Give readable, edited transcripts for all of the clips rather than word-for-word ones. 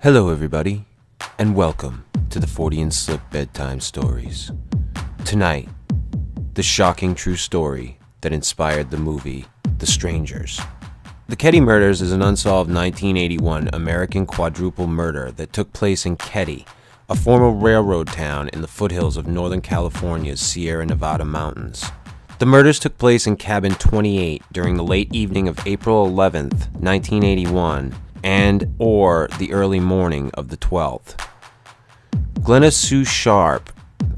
Hello everybody, and welcome to the Fortean Slip Bedtime Stories. Tonight, the shocking true story that inspired the movie The Strangers. The Keddie Murders is an unsolved 1981 American quadruple murder that took place in Keddie, a former railroad town in the foothills of Northern California's Sierra Nevada mountains. The murders took place in Cabin 28 during the late evening of April 11th, 1981, and/or the early morning of the 12th. Glenna Sue Sharp,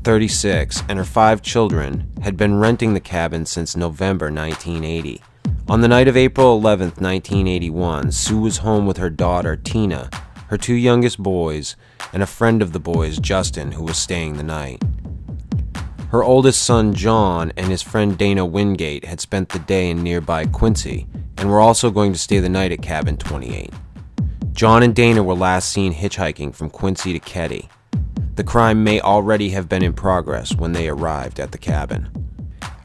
36, and her 5 children had been renting the cabin since November 1980. On the night of April 11th, 1981, Sue was home with her daughter, Tina, her 2 youngest boys, and a friend of the boys, Justin, who was staying the night. Her oldest son, John, and his friend Dana Wingate had spent the day in nearby Quincy and were also going to stay the night at Cabin 28. John and Dana were last seen hitchhiking from Quincy to Keddie. The crime may already have been in progress when they arrived at the cabin.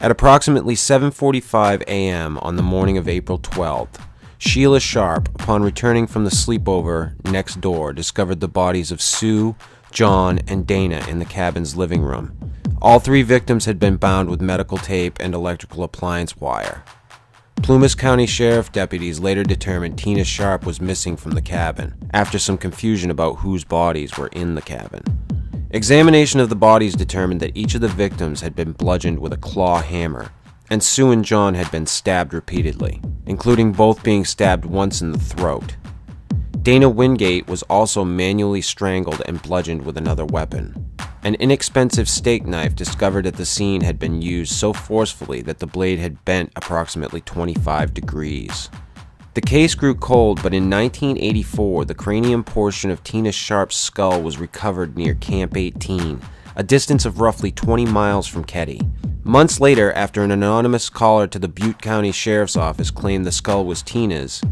At approximately 7:45 a.m. on the morning of April 12th, Sheila Sharp, upon returning from the sleepover next door, discovered the bodies of Sue, John, and Dana in the cabin's living room. All 3 victims had been bound with medical tape and electrical appliance wire. Plumas County Sheriff deputies later determined Tina Sharp was missing from the cabin, after some confusion about whose bodies were in the cabin. Examination of the bodies determined that each of the victims had been bludgeoned with a claw hammer, and Sue and John had been stabbed repeatedly, including both being stabbed once in the throat. Dana Wingate was also manually strangled and bludgeoned with another weapon. An inexpensive steak knife discovered at the scene had been used so forcefully that the blade had bent approximately 25 degrees. The case grew cold, but in 1984, the cranium portion of Tina Sharp's skull was recovered near Camp 18, a distance of roughly 20 miles from Keddie. Months later, after an anonymous caller to the Butte County Sheriff's Office claimed the skull was Tina's,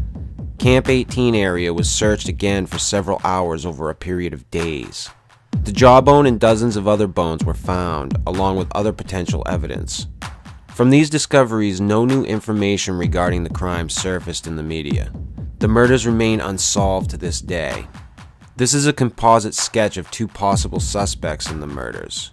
Camp 18 area was searched again for several hours over a period of days. The jawbone and dozens of other bones were found, along with other potential evidence. From these discoveries, no new information regarding the crime surfaced in the media. The murders remain unsolved to this day. This is a composite sketch of 2 possible suspects in the murders.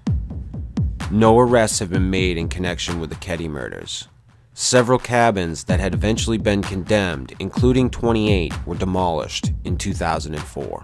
No arrests have been made in connection with the Keddie murders. Several cabins that had eventually been condemned, including 28, were demolished in 2004.